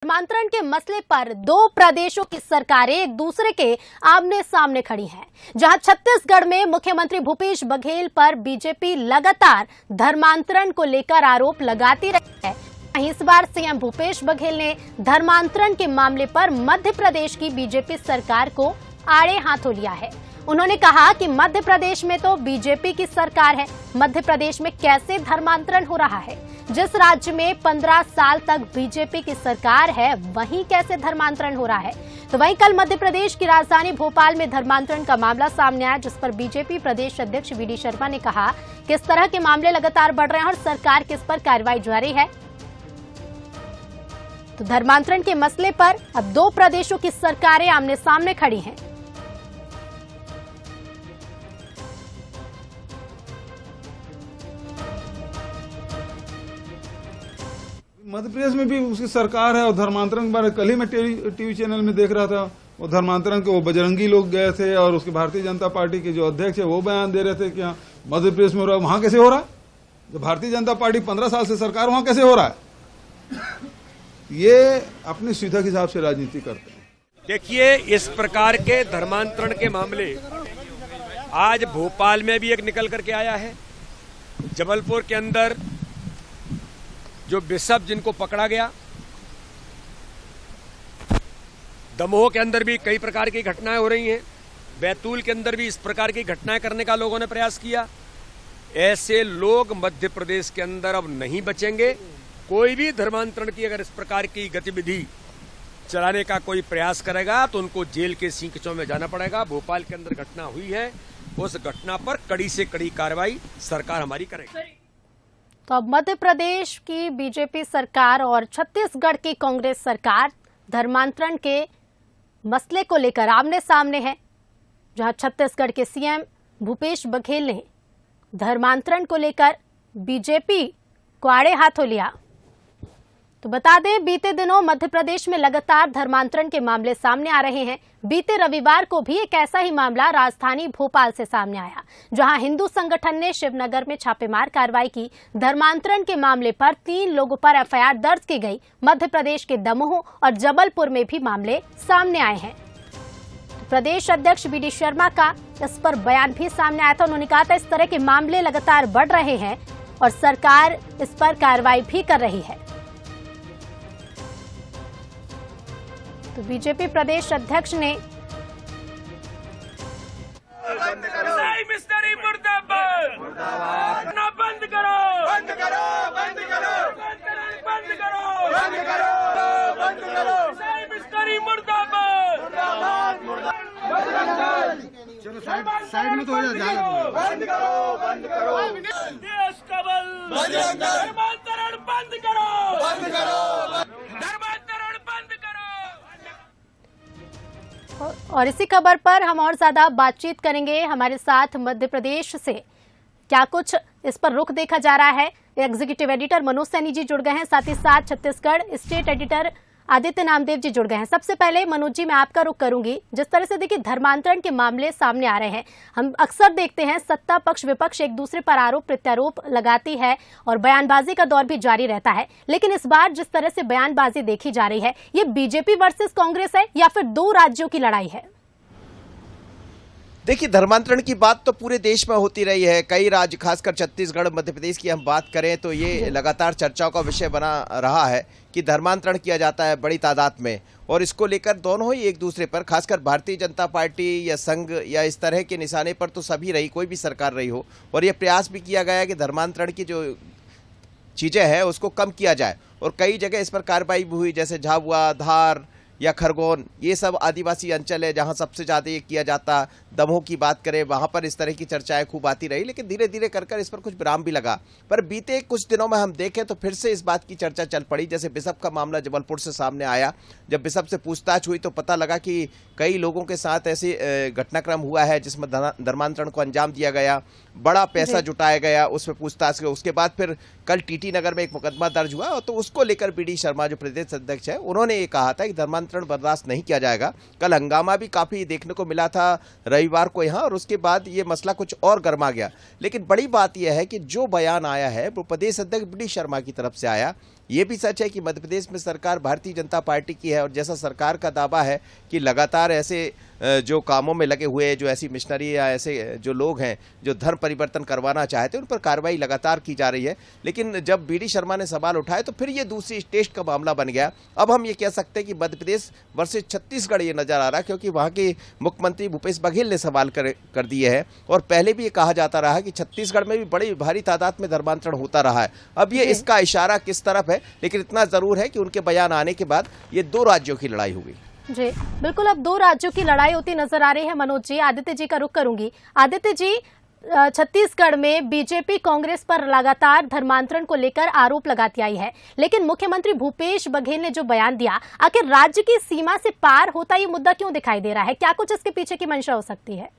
धर्मांतरण के मसले पर दो प्रदेशों की सरकारें एक दूसरे के आमने सामने खड़ी हैं। जहां छत्तीसगढ़ में मुख्यमंत्री भूपेश बघेल पर बीजेपी लगातार धर्मांतरण को लेकर आरोप लगाती रही है, वहीं इस बार सीएम भूपेश बघेल ने धर्मांतरण के मामले पर मध्य प्रदेश की बीजेपी सरकार को आड़े हाथों लिया है। उन्होंने कहा कि मध्य प्रदेश में तो बीजेपी की सरकार है, मध्य प्रदेश में कैसे धर्मांतरण हो रहा है? जिस राज्य में 15 साल तक बीजेपी की सरकार है, वहीं कैसे धर्मांतरण हो रहा है? तो वहीं कल मध्य प्रदेश की राजधानी भोपाल में धर्मांतरण का मामला सामने आया, जिस पर बीजेपी प्रदेश अध्यक्ष वी डी शर्मा ने कहा कि इस तरह के मामले लगातार बढ़ रहे हैं और सरकार किस पर कार्रवाई जारी है। तो धर्मांतरण के मसले पर अब दो प्रदेशों की सरकारें आमने सामने खड़ी हैं। मध्य प्रदेश में भी उसकी सरकार है और धर्मांतरण के बारे में कल ही मैं टीवी चैनल में देख रहा था। वो धर्मांतरण के वो बजरंगी लोग गए थे और उसके भारतीय जनता पार्टी के जो अध्यक्ष है वो बयान दे रहे थे कि मध्य प्रदेश में हो रहा है, वहां कैसे हो रहा है? जब भारतीय जनता पार्टी 15 साल से सरकार, वहां कैसे हो रहा है? ये अपनी सुविधा के हिसाब से राजनीति करते हैं। देखिए, इस प्रकार के धर्मांतरण के मामले आज भोपाल में भी एक निकल करके आया है। जबलपुर के अंदर जो बिशप जिनको पकड़ा गया, दमोह के अंदर भी कई प्रकार की घटनाएं हो रही हैं, बैतूल के अंदर भी इस प्रकार की घटनाएं करने का लोगों ने प्रयास किया। ऐसे लोग मध्य प्रदेश के अंदर अब नहीं बचेंगे। कोई भी धर्मांतरण की अगर इस प्रकार की गतिविधि चलाने का कोई प्रयास करेगा तो उनको जेल के सींचों में जाना पड़ेगा। भोपाल के अंदर घटना हुई है, उस घटना पर कड़ी से कड़ी कार्रवाई सरकार हमारी करेगी। तो अब मध्य प्रदेश की बीजेपी सरकार और छत्तीसगढ़ की कांग्रेस सरकार धर्मांतरण के मसले को लेकर आमने सामने है, जहां छत्तीसगढ़ के सीएम भूपेश बघेल ने धर्मांतरण को लेकर बीजेपी को आड़े हाथों लिया। तो बता दें, बीते दिनों मध्य प्रदेश में लगातार धर्मांतरण के मामले सामने आ रहे हैं। बीते रविवार को भी एक ऐसा ही मामला राजधानी भोपाल से सामने आया, जहां हिंदू संगठन ने शिवनगर में छापेमार कार्रवाई की। धर्मांतरण के मामले पर 3 लोगों पर एफआईआर दर्ज की गई। मध्य प्रदेश के दमोह और जबलपुर में भी मामले सामने आए हैं। प्रदेश अध्यक्ष वी डी शर्मा का इस पर बयान भी सामने आया था। उन्होंने कहा था इस तरह के मामले लगातार बढ़ रहे हैं और सरकार इस पर कार्रवाई भी कर रही है। तो बीजेपी प्रदेश अध्यक्ष ने मिस्त्री मुर्दाबाद, ना बंद करो, बंद करो, बंद करो, बंद करो, बंद करो, बंद करो, मिस्त्री मुर्दाबाद, चलो साइड में तो हो जाएगा। बंद करो, बंद करो, देश का बल, धर्मांतरण बंद करो, बंद करो, धर्मांतरण बंद करो। और इसी खबर पर हम और ज्यादा बातचीत करेंगे। हमारे साथ मध्य प्रदेश से क्या कुछ इस पर रुख देखा जा रहा है, एग्जीक्यूटिव एडिटर मनोज सैनी जी जुड़ गए हैं, साथ ही साथ छत्तीसगढ़ स्टेट एडिटर आदित्य नामदेव जी जुड़ गए हैं। सबसे पहले मनोज जी, मैं आपका रुख करूंगी। जिस तरह से देखिए धर्मांतरण के मामले सामने आ रहे हैं, हम अक्सर देखते हैं सत्ता पक्ष विपक्ष एक दूसरे पर आरोप प्रत्यारोप लगाती है और बयानबाजी का दौर भी जारी रहता है, लेकिन इस बार जिस तरह से बयानबाजी देखी जा रही है, ये बीजेपी वर्सेस कांग्रेस है या फिर दो राज्यों की लड़ाई है? देखिए, धर्मांतरण की बात तो पूरे देश में होती रही है। कई राज्य, खासकर छत्तीसगढ़ मध्य प्रदेश की हम बात करें तो ये लगातार चर्चाओं का विषय बना रहा है कि धर्मांतरण किया जाता है बड़ी तादाद में, और इसको लेकर दोनों ही एक दूसरे पर, खासकर भारतीय जनता पार्टी या संघ या इस तरह के निशाने पर तो सभी रही, कोई भी सरकार रही हो, और ये प्रयास भी किया गया है कि धर्मांतरण की जो चीज़ें हैं उसको कम किया जाए, और कई जगह इस पर कार्रवाई भी हुई, जैसे झाबुआ, धार या खरगोन, ये सब आदिवासी अंचल है जहां सबसे ज़्यादा ये किया जाता। दमोह की बात करें, वहां पर इस तरह की चर्चाएं खूब आती रही, लेकिन धीरे धीरे कर इस पर कुछ विराम भी लगा। पर बीते कुछ दिनों में हम देखें तो फिर से इस बात की चर्चा चल पड़ी। जैसे बिशप का मामला जबलपुर से सामने आया, जब बिशप से पूछताछ हुई तो पता लगा कि कई लोगों के साथ ऐसे घटनाक्रम हुआ है जिसमें धर्मांतरण को अंजाम दिया गया, बड़ा पैसा जुटाया गया, उसमें पूछताछ। उसके बाद फिर कल टीटी नगर में एक मुकदमा दर्ज हुआ, और तो उसको लेकर वी डी शर्मा जो प्रदेश अध्यक्ष है, उन्होंने ये कहा था कि धर्मांतरण बर्दाश्त नहीं किया जाएगा। कल हंगामा भी काफी देखने को मिला था रविवार को यहाँ, और उसके बाद ये मसला कुछ और गर्मा गया। लेकिन बड़ी बात यह है कि जो बयान आया है वो प्रदेश अध्यक्ष वी डी शर्मा की तरफ से आया, ये भी सच है कि मध्य प्रदेश में सरकार भारतीय जनता पार्टी की है और जैसा सरकार का दावा है कि लगातार ऐसे जो कामों में लगे हुए, जो ऐसी मिशनरी या ऐसे जो लोग हैं जो धर्म परिवर्तन करवाना चाहते हैं, उन पर कार्रवाई लगातार की जा रही है। लेकिन जब बीडी शर्मा ने सवाल उठाए तो फिर ये दूसरी टेस्ट का मामला बन गया। अब हम ये कह सकते हैं कि मध्य प्रदेश वर्सेस छत्तीसगढ़ ये नजर आ रहा है, क्योंकि वहाँ के मुख्यमंत्री भूपेश बघेल ने सवाल कर दिए हैं और पहले भी ये कहा जाता रहा है कि छत्तीसगढ़ में भी बड़ी भारी तादाद में धर्मांतरण होता रहा है। अब ये इसका इशारा किस तरफ है, लेकिन इतना जरूर है कि उनके बयान आने के बाद ये 2 राज्यों की लड़ाई होगी। जी बिल्कुल, अब 2 राज्यों की लड़ाई होती नजर आ रही है। मनोज जी, आदित्य जी का रुख करूंगी। आदित्य जी, छत्तीसगढ़ में बीजेपी कांग्रेस पर लगातार धर्मांतरण को लेकर आरोप लगाती आई है, लेकिन मुख्यमंत्री भूपेश बघेल ने जो बयान दिया, आखिर राज्य की सीमा से पार होता ये मुद्दा क्यों दिखाई दे रहा है? क्या कुछ इसके पीछे की मंशा हो सकती है?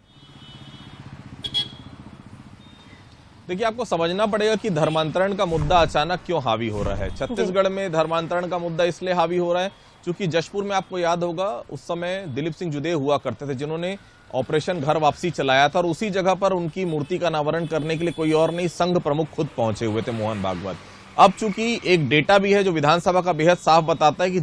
देखिए, आपको समझना पड़ेगा कि धर्मांतरण का मुद्दा अचानक क्यों हावी हो रहा है। छत्तीसगढ़ में धर्मांतरण का मुद्दा इसलिए हावी हो रहा है क्योंकि जशपुर में आपको याद होगा उस समय दिलीप सिंह जुदे हुआ करते थे, जिन्होंने ऑपरेशन घर वापसी चलाया था और उसी जगह पर उनकी मूर्ति का अनावरण करने के लिए कोई और नहीं, संघ प्रमुख खुद पहुंचे हुए थे, मोहन भागवत। अब चूंकि एक डेटा भी है जो विधानसभा का बेहद साफ बताता है कि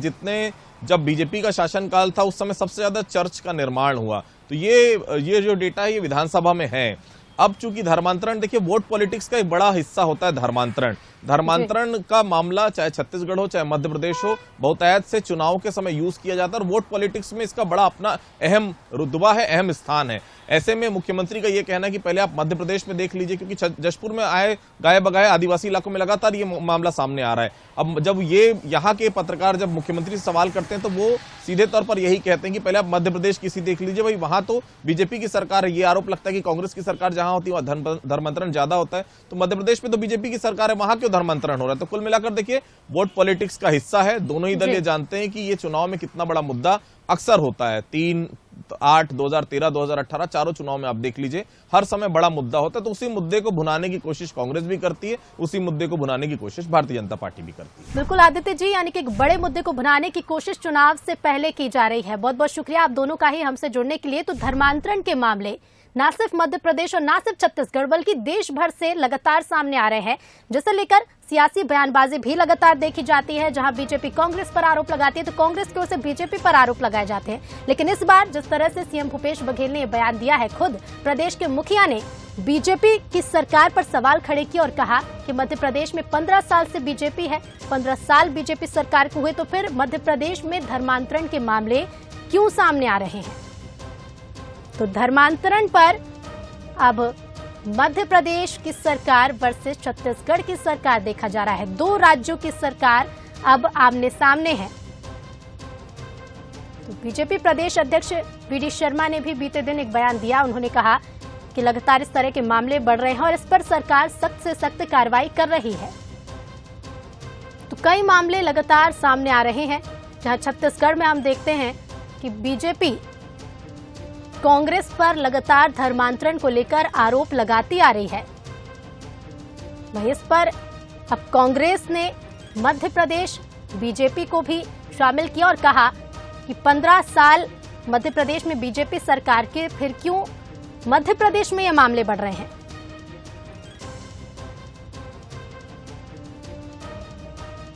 जब बीजेपी का शासनकाल था उस समय सबसे ज्यादा चर्च का निर्माण हुआ, तो ये जो डेटा है ये विधानसभा में है। अब चूंकि धर्मांतरण, देखिए वोट पॉलिटिक्स का एक बड़ा हिस्सा होता है धर्मांतरण का मामला, चाहे छत्तीसगढ़ हो चाहे मध्य प्रदेश हो, बहुतायत से चुनाव के समय यूज किया जाता है और वोट पॉलिटिक्स में इसका बड़ा अपना अहम रुतबा है, अहम स्थान है। ऐसे में मुख्यमंत्री का यह कहना है कि पहले आप मध्य प्रदेश में देख लीजिए, क्योंकि जशपुर में आए गाये बगाए आदिवासी इलाकों में लगातार ये मामला सामने आ रहा है। अब जब ये यहाँ के पत्रकार जब मुख्यमंत्री से सवाल करते हैं तो वो सीधे तौर पर यही कहते हैं कि पहले आप मध्य प्रदेश की देख लीजिए, भाई वहां तो बीजेपी की सरकार है। ये आरोप लगता है कि कांग्रेस की सरकार जहां होती है वहां धर्मांतरण ज्यादा होता है, तो मध्य प्रदेश में तो बीजेपी की सरकार है, वहां क्यों धर्मांतरण हो रहा है? तो कुल मिलाकर देखिए वोट पॉलिटिक्स का हिस्सा है। दोनों ही दल ये जानते हैं कि ये चुनाव में कितना बड़ा मुद्दा अक्सर होता है। 3, 8, 2013, 2018 चारों चुनाव में आप देख लीजिए, हर समय बड़ा मुद्दा होता है। तो उसी मुद्दे को भुनाने की कोशिश कांग्रेस भी करती है, उसी मुद्दे को भुनाने की कोशिश भारतीय जनता पार्टी भी करती है। बिल्कुल आदित्य जी, यानी कि एक बड़े मुद्दे को भुनाने की कोशिश चुनाव से पहले की जा रही है। बहुत बहुत शुक्रिया आप दोनों का ही हमसे जुड़ने के लिए। तो धर्मांतरण के मामले न सिर्फ मध्य प्रदेश और न सिर्फ छत्तीसगढ़ बल्कि देश भर से लगातार सामने आ रहे हैं, जिसे लेकर सियासी बयानबाजी भी लगातार देखी जाती है। जहां बीजेपी कांग्रेस पर आरोप लगाती है तो कांग्रेस की ओर से बीजेपी पर आरोप लगाए जाते हैं। लेकिन इस बार जिस तरह से सीएम भूपेश बघेल ने बयान दिया है, खुद प्रदेश के मुखिया ने बीजेपी की सरकार पर सवाल खड़े किए और कहा कि मध्य प्रदेश में 15 साल से बीजेपी है, 15 साल बीजेपी सरकार को हुए, तो फिर मध्य प्रदेश में धर्मांतरण के मामले क्यों सामने आ रहे हैं? तो धर्मांतरण पर अब मध्य प्रदेश की सरकार वर्सेस छत्तीसगढ़ की सरकार देखा जा रहा है। 2 राज्यों की सरकार अब आमने सामने है। तो बीजेपी प्रदेश अध्यक्ष बीडी शर्मा ने भी बीते दिन एक बयान दिया। उन्होंने कहा कि लगातार इस तरह के मामले बढ़ रहे हैं और इस पर सरकार सख्त से सख्त कार्रवाई कर रही है। तो कई मामले लगातार सामने आ रहे हैं, जहां छत्तीसगढ़ में हम देखते हैं कि बीजेपी कांग्रेस पर लगातार धर्मांतरण को लेकर आरोप लगाती आ रही है। वहीं इस पर अब कांग्रेस ने मध्य प्रदेश बीजेपी को भी शामिल किया और कहा कि 15 साल मध्य प्रदेश में बीजेपी सरकार के, फिर क्यों मध्य प्रदेश में ये मामले बढ़ रहे हैं?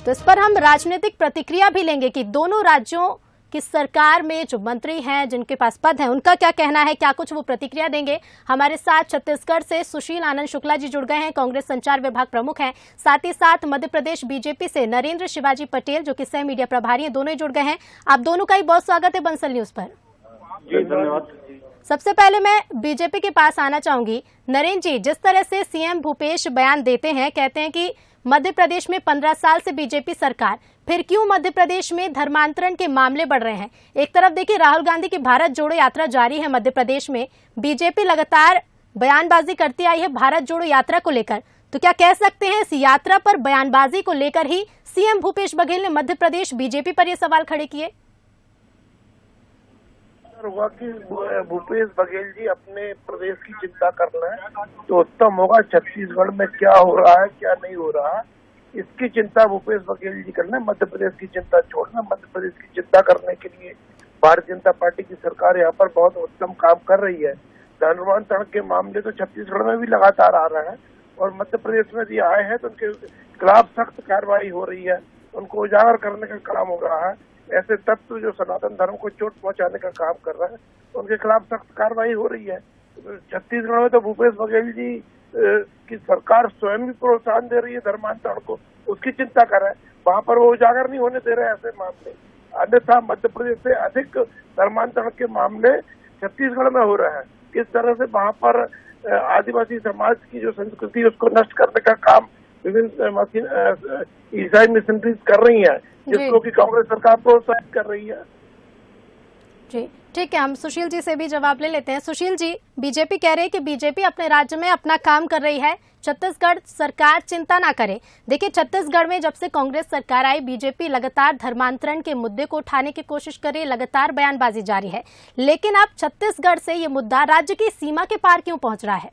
तो इस पर हम राजनीतिक प्रतिक्रिया भी लेंगे कि दोनों राज्यों कि सरकार में जो मंत्री हैं, जिनके पास पद हैं, उनका क्या कहना है, क्या कुछ वो प्रतिक्रिया देंगे। हमारे साथ छत्तीसगढ़ से सुशील आनंद शुक्ला जी जुड़ गए हैं, कांग्रेस संचार विभाग प्रमुख हैं। साथ ही साथ मध्य प्रदेश बीजेपी से नरेंद्र शिवाजी पटेल, जो कि सह मीडिया प्रभारी हैं, दोनों ही जुड़ गए हैं। आप दोनों का ही बहुत स्वागत है बंसल न्यूज पर। जी धन्यवाद। सबसे पहले मैं बीजेपी के पास आना चाहूंगी। नरेंद्र जी, जिस तरह से सीएम भूपेश बयान देते हैं, कहते हैं कि मध्य प्रदेश में 15 साल से बीजेपी सरकार, फिर क्यों मध्य प्रदेश में धर्मांतरण के मामले बढ़ रहे हैं? एक तरफ देखिए राहुल गांधी की भारत जोड़ो यात्रा जारी है मध्य प्रदेश में, बीजेपी लगातार बयानबाजी करती आई है भारत जोड़ो यात्रा को लेकर, तो क्या कह सकते हैं इस यात्रा पर बयानबाजी को लेकर ही सीएम भूपेश बघेल ने मध्य प्रदेश बीजेपी पर ये सवाल खड़े किए? हुआ कि भूपेश बघेल जी अपने प्रदेश की चिंता कर रहे हैं तो उत्तम होगा। छत्तीसगढ़ में क्या हो रहा है क्या नहीं हो रहा है इसकी चिंता भूपेश बघेल जी करना है। मध्य प्रदेश की चिंता छोड़ना, मध्य प्रदेश की चिंता करने के लिए भारतीय जनता पार्टी की सरकार यहाँ पर बहुत उत्तम काम कर रही है। धर्मांतरण के मामले तो छत्तीसगढ़ में भी लगातार आ रहा है और मध्य प्रदेश में भी आए हैं तो उनके खिलाफ सख्त कार्रवाई हो रही है। उनको उजागर करने का काम हो रहा है। ऐसे तत्व जो सनातन धर्म को चोट पहुंचाने का काम कर रहा है, उनके खिलाफ सख्त कार्रवाई हो रही है। छत्तीसगढ़ में तो भूपेश बघेल जी की सरकार स्वयं भी प्रोत्साहन दे रही है धर्मांतरण को, उसकी चिंता कर रहा है। वहाँ पर वो उजागर नहीं होने दे रहे ऐसे मामले। अन्यथा मध्य प्रदेश से अधिक धर्मांतरण के मामले छत्तीसगढ़ में हो रहे हैं। किस तरह से वहाँ पर आदिवासी समाज की जो संस्कृति है उसको नष्ट करने का काम विभिन्न ईसाई मिशनरीज कर रही है, जिसको कि कांग्रेस सरकार प्रोत्साहित कर रही है। जी ठीक है, हम सुशील जी से भी जवाब ले लेते हैं। सुशील जी, बीजेपी कह रही है कि बीजेपी अपने राज्य में अपना काम कर रही है, छत्तीसगढ़ सरकार चिंता ना करे। देखिए, छत्तीसगढ़ में जब से कांग्रेस सरकार आई, बीजेपी लगातार धर्मांतरण के मुद्दे को उठाने की कोशिश कर रही है, लगातार बयानबाजी जारी है। लेकिन अब छत्तीसगढ़ से ये मुद्दा राज्य की सीमा के पार क्यों पहुंच रहा है?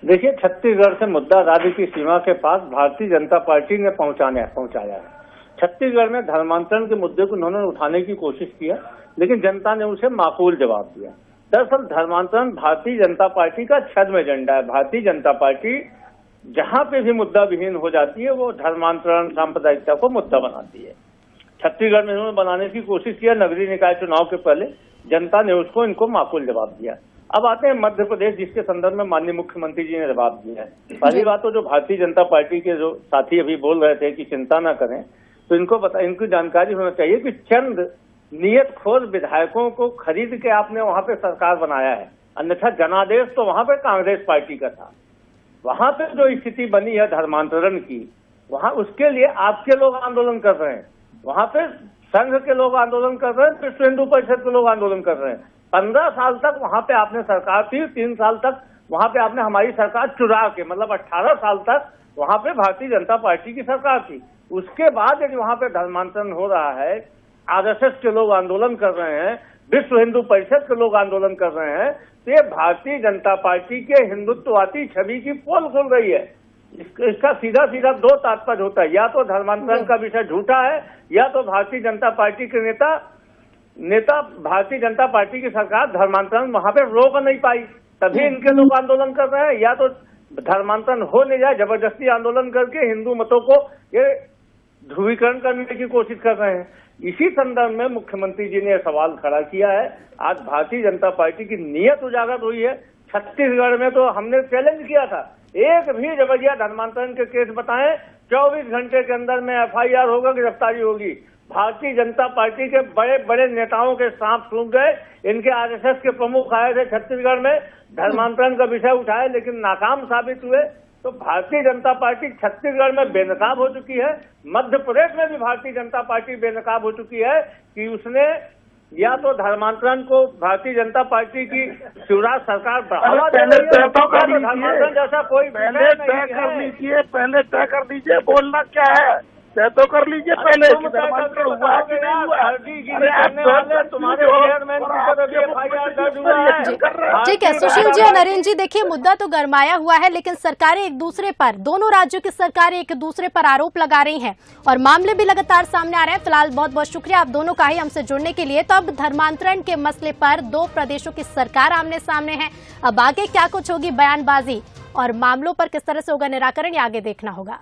देखिए, छत्तीसगढ़ से मुद्दा राज्य की सीमा के पास भारतीय जनता पार्टी ने पहुंचाया है। छत्तीसगढ़ में धर्मांतरण के मुद्दे को उन्होंने उठाने की कोशिश किया, लेकिन जनता ने उसे माकूल जवाब दिया। दरअसल धर्मांतरण भारतीय जनता पार्टी का छद्म एजेंडा है। भारतीय जनता पार्टी जहां पे भी मुद्दा विहीन हो जाती है, वो धर्मांतरण सांप्रदायिकता को मुद्दा बनाती है। छत्तीसगढ़ में उन्होंने बनाने की कोशिश किया, नगरीय निकाय चुनाव के पहले जनता ने इनको माकूल जवाब दिया। अब आते हैं मध्य प्रदेश, जिसके संदर्भ में माननीय मुख्यमंत्री जी ने जवाब दिया है। पहली बात तो जो भारतीय जनता पार्टी के जो साथी अभी बोल रहे थे कि चिंता न करें, तो इनको जानकारी होना चाहिए कि चंद नियतखोर विधायकों को खरीद के आपने वहां पे सरकार बनाया है, अन्यथा जनादेश तो वहां पे कांग्रेस पार्टी का था। वहां पे जो स्थिति बनी है धर्मांतरण की, वहां उसके लिए आपके लोग आंदोलन कर रहे हैं, वहां पे संघ के लोग आंदोलन कर रहे हैं, विश्व हिंदू परिषद के लोग आंदोलन कर रहे हैं। 15 साल तक वहां पे आपने सरकार थी, 3 साल तक वहां पे आपने हमारी सरकार चुरा के, मतलब 18 साल तक वहां पे भारतीय जनता पार्टी की सरकार थी। उसके बाद यदि वहां पे धर्मांतरण हो रहा है, आरएसएस के लोग आंदोलन कर रहे हैं, विश्व हिंदू परिषद के लोग आंदोलन कर रहे हैं, तो ये भारतीय जनता पार्टी के हिंदुत्ववादी छवि की पोल खुल रही है। इसका सीधा सीधा 2 तात्पर्य होता है, या तो धर्मांतरण का विषय झूठा है, या तो भारतीय जनता पार्टी के नेता भारतीय जनता पार्टी की सरकार धर्मांतरण वहां पे रोक नहीं पाई, तभी इनके लोग आंदोलन कर रहे हैं, या तो धर्मांतरण हो नहीं जाए, जबरदस्ती आंदोलन करके हिंदू मतों को ये ध्रुवीकरण करने की कोशिश कर रहे हैं। इसी संदर्भ में मुख्यमंत्री जी ने यह सवाल खड़ा किया है। आज भारतीय जनता पार्टी की नीयत उजागर हुई है। छत्तीसगढ़ में तो हमने चैलेंज किया था, एक भी जबरिया धर्मांतरण के केस बताएं, 24 घंटे के अंदर में एफआईआर होगा, गिरफ्तारी होगी। भारतीय जनता पार्टी के बड़े बड़े नेताओं के सांप सूख गए। इनके आरएसएस के प्रमुख आए थे छत्तीसगढ़ में, धर्मांतरण का विषय उठाए, लेकिन नाकाम साबित हुए। तो भारतीय जनता पार्टी छत्तीसगढ़ में बेनकाब हो चुकी है। मध्य प्रदेश में भी भारतीय जनता पार्टी बेनकाब हो चुकी है कि उसने या तो धर्मांतरण को भारतीय जनता पार्टी की शिवराज सरकार बढ़ावा दे रही है, धर्मांतरण जैसा कोई पहले तय कर लीजिए, पहले तय कर दीजिए बोलना क्या है, तय तो कर लीजिए पहले। ठीक है सुशील जी और नरेंद्र जी, देखिए मुद्दा तो गरमाया हुआ है, लेकिन सरकारें एक दूसरे पर, दोनों राज्यों की सरकारें एक दूसरे पर आरोप लगा रही हैं और मामले भी लगातार सामने आ रहे हैं। फिलहाल बहुत बहुत शुक्रिया आप दोनों का ही हमसे जुड़ने के लिए। तो अब धर्मांतरण के मसले पर 2 प्रदेशों की सरकार आमने सामने है। अब आगे क्या कुछ होगी बयानबाजी और मामलों पर किस तरह से होगा निराकरण, ये आगे देखना होगा।